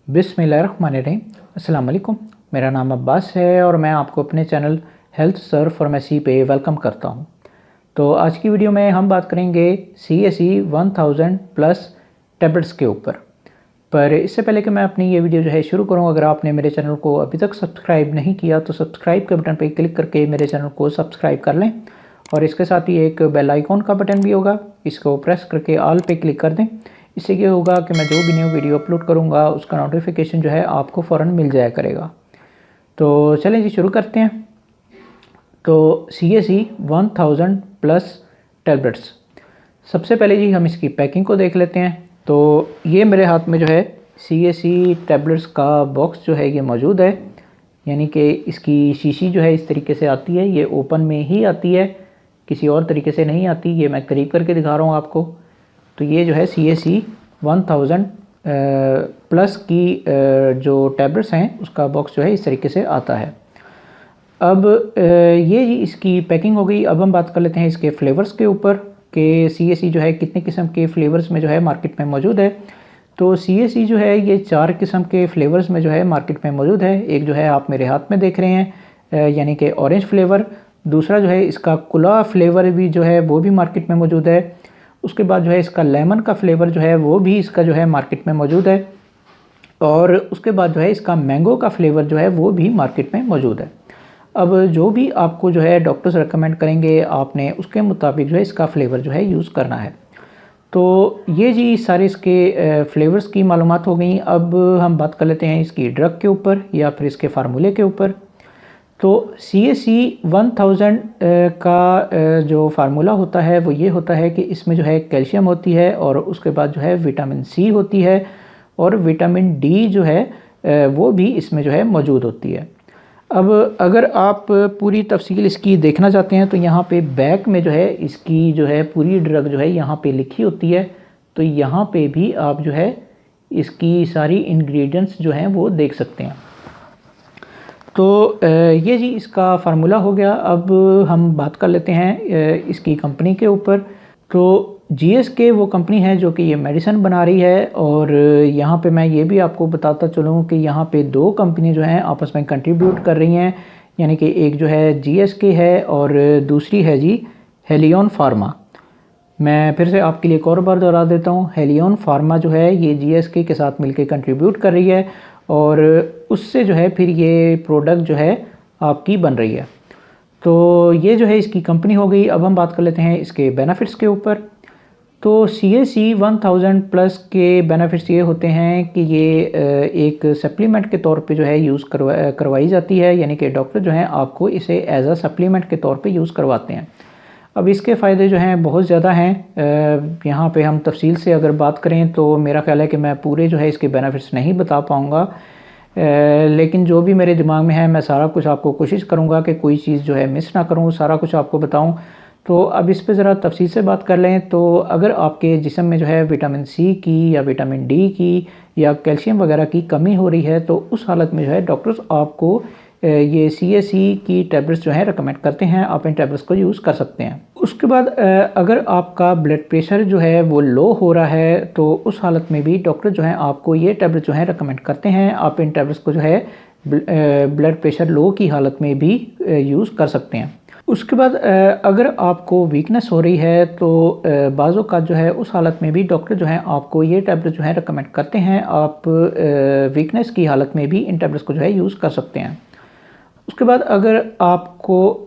बिस्मिल्लाहिर्रहमानिर्रहीम। अस्सलाम वालेकुम। मेरा नाम अब्बास है और मैं आपको अपने चैनल हेल्थ सर फार्मेसी पे वेलकम करता हूँ। तो आज की वीडियो में हम बात करेंगे CSE 1000 प्लस टैबलेट्स के ऊपर। पर इससे पहले कि मैं अपनी ये वीडियो शुरू करूँ, अगर आपने मेरे चैनल को अभी तक सब्सक्राइब नहीं किया तो सब्सक्राइब के बटन पर क्लिक करके मेरे चैनल को सब्सक्राइब कर लें और इसके साथ ही एक बेल आइकॉन का बटन भी होगा, इसको प्रेस करके ऑल पे क्लिक कर दें। इससे ये होगा कि मैं जो भी न्यू वीडियो अपलोड करूँगा उसका नोटिफिकेशन आपको फ़ौरन मिल जाया करेगा। तो चलें जी शुरू करते हैं। तो CSE 1000 प्लस टैबलेट्स, सबसे पहले जी हम इसकी पैकिंग को देख लेते हैं। तो ये मेरे हाथ में CSE टैबलेट्स का बॉक्स ये मौजूद है, यानी कि इसकी शीशी इस तरीके से आती है, ये ओपन में ही आती है, किसी और तरीके से नहीं आती। ये मैं करीब करके दिखा रहा हूँ आपको। तो ये CSE 1000 प्लस की जो टैबलेट्स हैं उसका बॉक्स इस तरीके से आता है। अब ये जी इसकी पैकिंग हो गई। अब हम बात कर लेते हैं इसके फ्लेवर्स के ऊपर कि CSE कितने किस्म के फ्लेवर्स में मार्केट में मौजूद है। तो CSE ये 4 किस्म के फ्लेवर्स में मार्केट में मौजूद है। एक आप मेरे हाथ में देख रहे हैं, यानी कि ऑरेंज फ्लेवर। दूसरा इसका कुला फ्लेवर भी वो भी मार्केट में मौजूद है। उसके बाद इसका लेमन का फ्लेवर वो भी इसका मार्केट में मौजूद है। और उसके बाद इसका मैंगो का फ्लेवर वो भी मार्केट में मौजूद है। अब जो भी आपको डॉक्टर्स रेकमेंड करेंगे, आपने उसके मुताबिक इसका फ्लेवर यूज़ करना है। तो ये जी सारे इसके फ्लेवर्स की मालूमात हो गई। अब हम बात कर लेते हैं इसकी ड्रग के ऊपर या फिर इसके फार्मूले के ऊपर। तो CSE 1000 का जो फार्मूला होता है वो ये होता है कि इसमें कैल्शियम होती है और उसके बाद विटामिन C होती है और विटामिन D वो भी इसमें मौजूद होती है। अब अगर आप पूरी तफसील इसकी देखना चाहते हैं तो यहाँ पे बैक में इसकी पूरी ड्रग यहाँ पे लिखी होती है। तो यहाँ पे भी आप इसकी सारी इंग्रेडिएंट्स वो देख सकते हैं। तो ये जी इसका फार्मूला हो गया। अब हम बात कर लेते हैं इसकी कंपनी के ऊपर। तो GSK वो कंपनी है जो कि ये मेडिसिन बना रही है। और यहाँ पे मैं ये भी आपको बताता चलूँ कि यहाँ पे 2 कंपनी हैं आपस में कंट्रीब्यूट कर रही हैं, यानी कि एक GSK है और दूसरी है जी हेलियन फार्मा। मैं फिर से आपके लिए एक और बार दोहरा देता हूँ, हेलियन फार्मा ये GSK के साथ मिलकर कंट्रीब्यूट कर रही है और उससे फिर ये प्रोडक्ट आपकी बन रही है। तो ये इसकी कंपनी हो गई। अब हम बात कर लेते हैं इसके बेनिफिट्स के ऊपर। तो CSE 1000 प्लस के बेनिफिट्स ये होते हैं कि ये एक सप्लीमेंट के तौर पे यूज़ करवाई जाती है, यानी कि डॉक्टर आपको इसे एज अ सप्लीमेंट के तौर पे यूज़ करवाते हैं। अब इसके फ़ायदे बहुत ज़्यादा हैं। यहाँ पे हम तफसील से अगर बात करें तो मेरा ख्याल है कि मैं पूरे इसके बेनिफिट्स नहीं बता पाऊँगा, लेकिन जो भी मेरे दिमाग में है मैं सारा कुछ आपको कोशिश करूँगा कि कोई चीज़ मिस ना करूँ, सारा कुछ आपको बताऊँ। तो अब इस पे ज़रा तफसील से बात कर लें। तो अगर आपके जिस्म में विटामिन C की या विटामिन D की या कैल्शियम वगैरह की कमी हो रही है तो उस हालत में डॉक्टर्स आपको ये CSE की टैबलेट्स रिकमेंड करते हैं। आप इन टैबलेट्स को यूज़ कर सकते हैं। उसके बाद अगर आपका ब्लड प्रेशर वो लो हो रहा है तो उस हालत में भी डॉक्टर आपको ये टैबलेट रिकमेंड करते हैं। आप इन टैबलेट्स को ब्लड प्रेशर लो की हालत में भी यूज़ कर सकते हैं। उसके बाद अगर आपको वीकनेस हो रही है तो बाज़ औक़ात उस हालत में भी डॉक्टर आपको ये टैबलेट रिकमेंड करते हैं। आप वीकनेस की हालत में भी इन टैबलेट्स को यूज़ कर सकते हैं। उसके बाद अगर आपको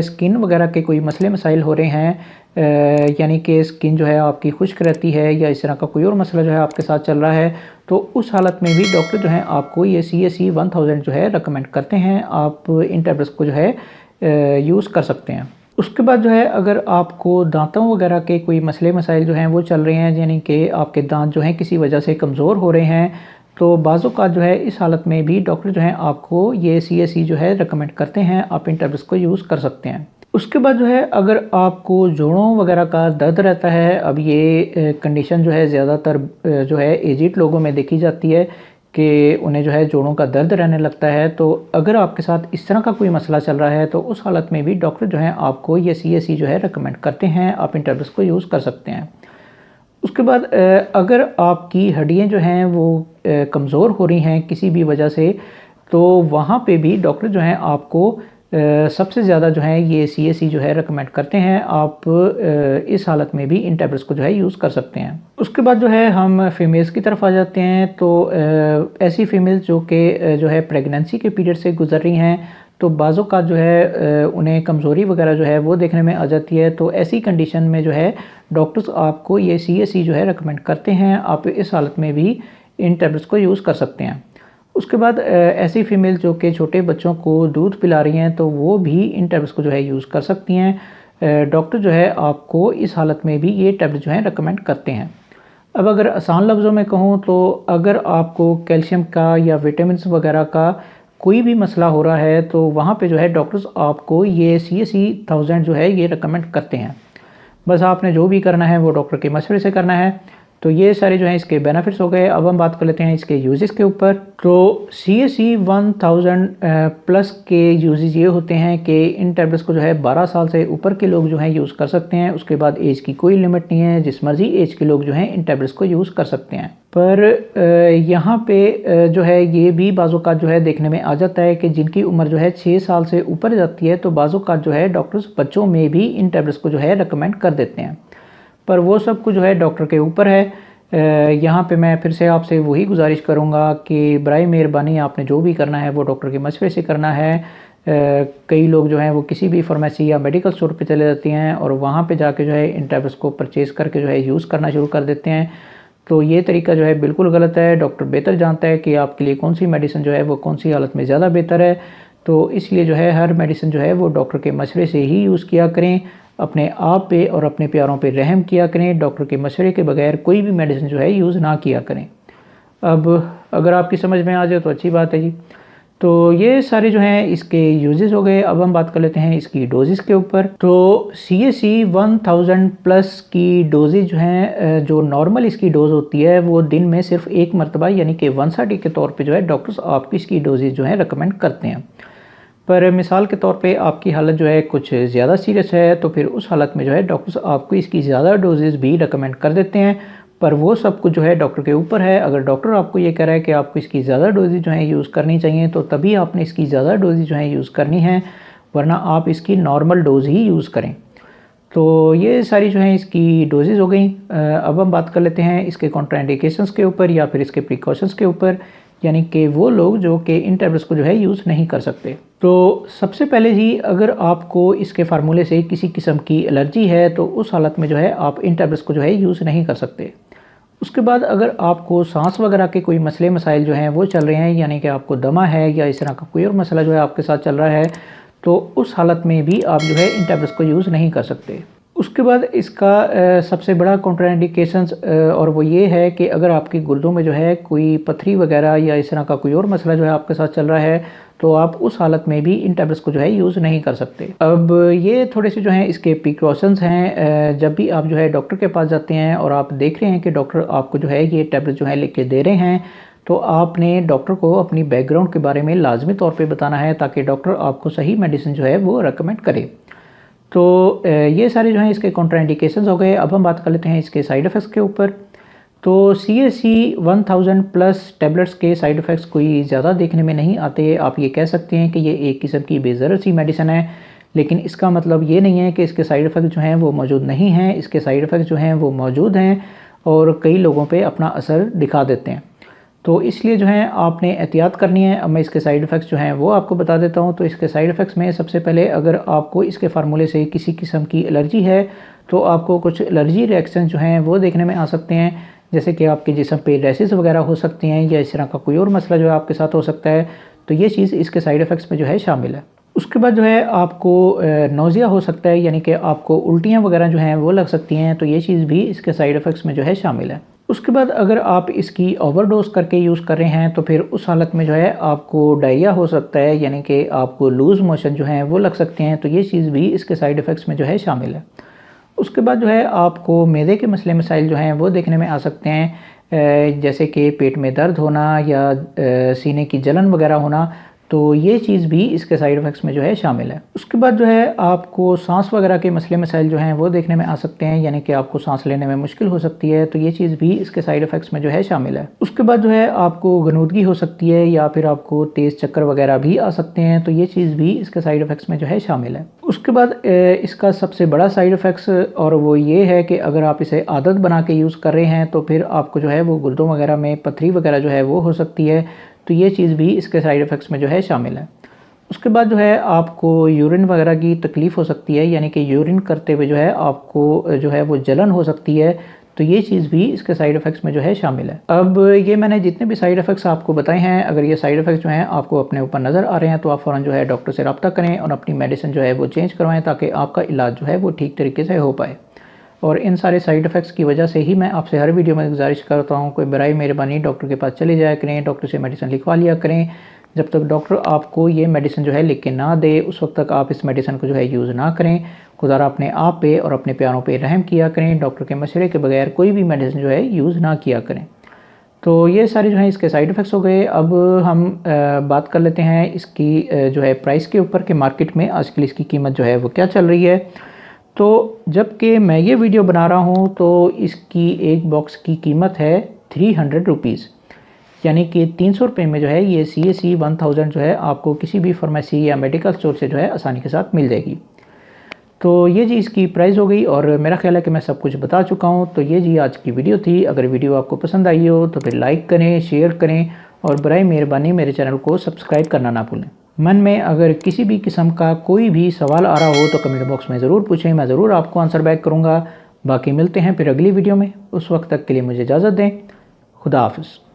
स्किन वगैरह के कोई मसले मसाइल हो रहे हैं, यानी कि स्किन आपकी खुश्क रहती है या इस तरह का कोई और मसला आपके साथ चल रहा है, तो उस हालत में भी डॉक्टर आपको ये CSE 1000 रिकमेंड करते हैं। आप इन टैबलेट्स को यूज़ कर सकते हैं। उसके बाद अगर आपको दांतों वगैरह के कोई मसले मसाइल वो चल रहे हैं, यानी कि आपके दांत किसी वजह से कमज़ोर हो रहे हैं, तो बाज़ औक़ात इस हालत में भी डॉक्टर आपको ये CSE रिकमेंड करते हैं। आप इन टैबलेट्स को यूज़ कर सकते हैं। उसके बाद अगर आपको जोड़ों वगैरह का दर्द रहता है, अब ये कंडीशन ज़्यादातर एजिड लोगों में देखी जाती है कि उन्हें जोड़ों का दर्द रहने लगता है। तो अगर आपके साथ इस तरह का कोई मसला चल रहा है तो उस हालत में भी डॉक्टर आपको ये CSE रिकमेंड करते हैं। आप इन टैबलेट्स को यूज़ कर सकते हैं। उसके बाद अगर आपकी हड्डियाँ जो हैं वो कमज़ोर हो रही हैं किसी भी वजह से, तो वहाँ पे भी डॉक्टर जो हैं आपको सबसे ज़्यादा जो है ये CAC जो है रेकमेंड करते हैं। आप इस हालत में भी इन टैबलेट्स को जो है यूज़ कर सकते हैं। उसके बाद जो है हम फीमेल्स की तरफ आ जाते हैं। तो ऐसी फीमेल्स जो कि जो है प्रेगनेंसी के पीरियड से गुजर रही हैं, तो बाज़ों का जो है उन्हें कमज़ोरी वगैरह जो है वो देखने में आ जाती है। तो ऐसी कंडीशन में जो है डॉक्टर्स आपको ये CAC जो है रेकमेंड करते हैं। आप इस हालत में भी इन टैबलेट्स को यूज़ कर सकते हैं। उसके बाद ऐसी फीमेल जो कि छोटे बच्चों को दूध पिला रही हैं, तो वो भी इन टैबलेट्स को जो है यूज़ कर सकती हैं। डॉक्टर जो है आपको इस हालत में भी ये टैबलेट जो है रेकमेंड करते हैं। अब अगर आसान लफ्ज़ों में कहूँ, तो अगर आपको कैल्शियम का या विटामिन्स वगैरह का कोई भी मसला हो रहा है, तो वहाँ पे जो है डॉक्टर्स आपको ये CAC 1000 जो है ये रेकमेंड करते हैं। बस आपने जो भी करना है वो डॉक्टर के मशवरे से करना है। तो ये सारे जो हैं इसके बेनिफिट्स हो गए। अब हम बात कर लेते हैं इसके यूजेस के ऊपर। तो CAC 1000 प्लस के यूजेस ये होते हैं कि इन टैबलेट्स को जो है 12 साल से ऊपर के लोग जो हैं यूज़ कर सकते हैं। उसके बाद एज की कोई लिमिट नहीं है, जिस मर्जी एज के लोग जो हैं इन टैबलेट्स को यूज़ कर सकते हैं। पर यहाँ पे जो है ये भी बाज़ों का जो है देखने में आ जाता है कि जिनकी उम्र जो है 6 साल से ऊपर जाती है, तो बाज़ों का जो है डॉक्टर्स बच्चों में भी इन टैबलेट्स को जो है रेकमेंड कर देते हैं। पर वो सब कुछ जो है डॉक्टर के ऊपर है। यहाँ पे मैं फिर से आपसे वही गुजारिश करूँगा कि बराए मेहरबानी आपने जो भी करना है वो डॉक्टर के मशवरे से करना है। कई लोग जो हैं वो किसी भी फार्मेसी या मेडिकल स्टोर पे चले जाते हैं और वहाँ पे जाके जो है इन टैबलेट्स को परचेज़ करके जो है यूज़ करना शुरू कर देते हैं। तो ये तरीका जो है बिल्कुल गलत है। डॉक्टर बेहतर जानता है कि आपके लिए कौन सी मेडिसिन जो है वो कौन सी हालत में ज़्यादा बेहतर है। तो इसलिए जो है हर मेडिसिन जो है वो डॉक्टर के मशवरे से ही यूज़ किया करें। अपने आप पे और अपने प्यारों पे रहम किया करें। डॉक्टर के मशवरे के बगैर कोई भी मेडिसिन जो है यूज़ ना किया करें। अब अगर आपकी समझ में आ जाए तो अच्छी बात है जी। तो ये सारे जो हैं इसके यूजेस हो गए। अब हम बात कर लेते हैं इसकी डोजेस के ऊपर। तो CAC 1000 प्लस की डोजेज जो हैं, जो नॉर्मल इसकी डोज होती है वो दिन में सिर्फ एक मरतबा यानी कि 1/3 के तौर पे जो है डॉक्टर्स आपकी इसकी डोजेज जो है रिकमेंड करते हैं। पर मिसाल के तौर पे आपकी हालत जो है कुछ ज़्यादा सीरियस है, तो फिर उस हालत में जो है डॉक्टर्स आपको इसकी ज़्यादा डोजेज़ भी रेकमेंड कर देते हैं। पर वो सब कुछ जो है डॉक्टर के ऊपर है। अगर डॉक्टर आपको ये कह रहा है कि आपको इसकी ज़्यादा डोजेज जो है यूज़ करनी चाहिए, तो तभी आपने इसकी ज़्यादा डोजेज जो है यूज़ करनी है, वरना आप इसकी नॉर्मल डोज ही यूज़ करें। तो ये सारी जो हैं इसकी डोजेज़ हो गई। अब हम बात कर लेते हैं इसके कॉन्ट्राइंडिकेशंस के ऊपर या फिर इसके प्रिकॉशंस के ऊपर, यानी कि वो लोग जो कि इन टैबलेट्स को जो है यूज़ नहीं कर सकते। तो सबसे पहले ही अगर आपको इसके फार्मूले से किसी किस्म की एलर्जी है, तो उस हालत में जो है आप इन टैबलेट्स को जो है यूज़ नहीं कर सकते। उसके बाद अगर आपको सांस वगैरह के कोई मसले मसाइल जो हैं वो चल रहे हैं, यानी कि आपको दमा है या इस तरह का कोई और मसला जो है आपके साथ चल रहा है, तो उस हालत में भी आप जो है इन टैबलेट्स को यूज़ नहीं कर सकते। उसके बाद इसका सबसे बड़ा कॉन्ट्राइंडिकेशंस और वो ये है कि अगर आपके गुर्दों में जो है कोई पथरी वगैरह या इस तरह का कोई और मसला जो है आपके साथ चल रहा है, तो आप उस हालत में भी इन टैबलेट्स को जो है यूज़ नहीं कर सकते। अब ये थोड़े से जो हैं इसके प्रिकॉशंस हैं। जब भी आप जो है डॉक्टर के पास जाते हैं और आप देख रहे हैं कि डॉक्टर आपको जो है ये टैबलेट जो है लिख के दे रहे हैं, तो आपने डॉक्टर को अपनी बैकग्राउंड के बारे में लाजमी तौर पे बताना है, ताकि डॉक्टर आपको सही मेडिसिन जो है वो रेकमेंड करे। तो ये सारे जो हैं इसके कॉन्ट्राइंडिकेशंस हो गए। अब हम बात कर लेते हैं इसके साइड इफ़ेक्ट्स के ऊपर। तो CAC 1000 प्लस टैबलेट्स के साइड इफ़ेक्ट्स कोई ज़्यादा देखने में नहीं आते। आप ये कह सकते हैं कि ये एक किस्म की बेज़रर सी मेडिसिन है, लेकिन इसका मतलब ये नहीं है कि इसके साइड इफ़ेक्ट जो हैं वो मौजूद नहीं हैं। इसके साइड इफ़ेक्ट जो हैं वो मौजूद हैं और कई लोगों पे अपना असर दिखा देते हैं। तो इसलिए जो है आपने एहतियात करनी है। अब मैं इसके साइड इफ़ेक्ट्स जो हैं वो आपको बता देता हूँ। तो इसके साइड इफ़ेक्ट्स में सबसे पहले, अगर आपको इसके फार्मूले से किसी किस्म की एलर्जी है, तो आपको कुछ एलर्जी रिएक्शन जो हैं वो देखने में आ सकते हैं, जैसे कि आपके जिस्म पे रैशेस वगैरह हो सकते हैं या इस तरह का कोई और मसला जो है आपके साथ हो सकता है। तो ये चीज़ इसके साइड इफ़ेक्ट्स में जो है शामिल है। उसके बाद जो है आपको नौज़िया हो सकता है, यानी कि आपको उल्टियाँ वगैरह जो हैं वो लग सकती हैं। तो ये चीज़ भी इसके साइड इफ़ेक्ट्स में जो है शामिल है। उसके बाद अगर आप इसकी ओवरडोज करके यूज़ कर रहे हैं, तो फिर उस हालत में जो है आपको डायरिया हो सकता है, यानी कि आपको लूज़ मोशन जो हैं वो लग सकते हैं। तो ये चीज़ भी इसके साइड इफ़ेक्ट्स में जो है शामिल है। उसके बाद जो है आपको मैदे के मसले मसाइल जो हैं वो देखने में आ सकते हैं, जैसे कि पेट में दर्द होना या सीने की जलन वगैरह होना। तो ये चीज़ भी इसके साइड इफ़ेक्ट्स में जो है शामिल है। उसके बाद जो है आपको सांस वगैरह के मसले मसाइल जो हैं वो देखने में आ सकते हैं, यानी कि आपको सांस लेने में मुश्किल हो सकती है, तो ये चीज़ भी इसके साइड इफ़ेक्ट्स में जो है शामिल है। उसके बाद जो है आपको गनूदगी हो सकती है या फिर आपको तेज़ चक्कर वगैरह भी आ सकते हैं, तो ये चीज़ भी इसके साइड इफ़ेक्ट्स में जो है शामिल है। उसके बाद इसका सबसे बड़ा साइड इफ़ेक्ट्स और वो ये है कि अगर आप इसे आदत बना के यूज़ कर रहे हैं तो फिर आपको जो है वो गुर्दों वगैरह में पथरी वगैरह जो है वो हो सकती है, तो ये चीज़ भी इसके साइड इफ़ेक्ट्स में जो है शामिल है। उसके बाद जो है आपको यूरिन वगैरह की तकलीफ़ हो सकती है, यानी कि यूरिन करते हुए जो है आपको जो है वो जलन हो सकती है, तो ये चीज़ भी इसके साइड इफ़ेक्ट्स में जो है शामिल है। अब ये मैंने जितने भी साइड इफ़ेक्ट्स आपको बताए हैं, अगर ये साइड इफ़ेक्ट्स जो हैं आपको अपने ऊपर नज़र आ रहे हैं तो आप फ़ौरन जो है डॉक्टर से रब्ता करें और अपनी मेडिसिन जो है वो चेंज करवाएँ, ताकि आपका इलाज जो है वो ठीक तरीके से हो पाए। और इन सारे साइड इफ़ेक्ट्स की वजह से ही मैं आपसे हर वीडियो में गुजारिश करता हूँ, कोई बराए मेहरबानी डॉक्टर के पास चले जाया करें, डॉक्टर से मेडिसिन लिखवा लिया करें। जब तक डॉक्टर आपको ये मेडिसिन जो है लिख के ना दे, उस वक्त तक आप इस मेडिसिन को जो है यूज़ ना करें। खुदा अपने आप पे और अपने प्यारों पे रहम किया करें, डॉक्टर के मशवरे के बगैर कोई भी मेडिसिन जो है यूज़ ना किया करें। तो ये सारे जो हैं इसके साइड इफ़ेक्ट्स हो गए। अब हम बात कर लेते हैं इसकी जो है प्राइस के ऊपर, कि मार्केट में आजकल इसकी कीमत जो है वो क्या चल रही है। तो जबकि मैं ये वीडियो बना रहा हूँ तो इसकी एक बॉक्स की कीमत है 300 रुपीज़, यानी कि 300 रुपये में जो है ये CAC 1000 जो है आपको किसी भी फार्मेसी या मेडिकल स्टोर से जो है आसानी के साथ मिल जाएगी। तो ये जी इसकी प्राइस हो गई और मेरा ख्याल है कि मैं सब कुछ बता चुका हूँ। तो ये जी आज की वीडियो थी। अगर वीडियो आपको पसंद आई हो तो फिर लाइक करें, शेयर करें और बराए मेहरबानी मेरे चैनल को सब्सक्राइब करना ना भूलें। मन में अगर किसी भी किस्म का कोई भी सवाल आ रहा हो तो कमेंट बॉक्स में ज़रूर पूछें, मैं ज़रूर आपको आंसर बैक करूँगा। बाकी मिलते हैं फिर अगली वीडियो में, उस वक्त तक के लिए मुझे इजाज़त दें। खुदा हाफ़िज़।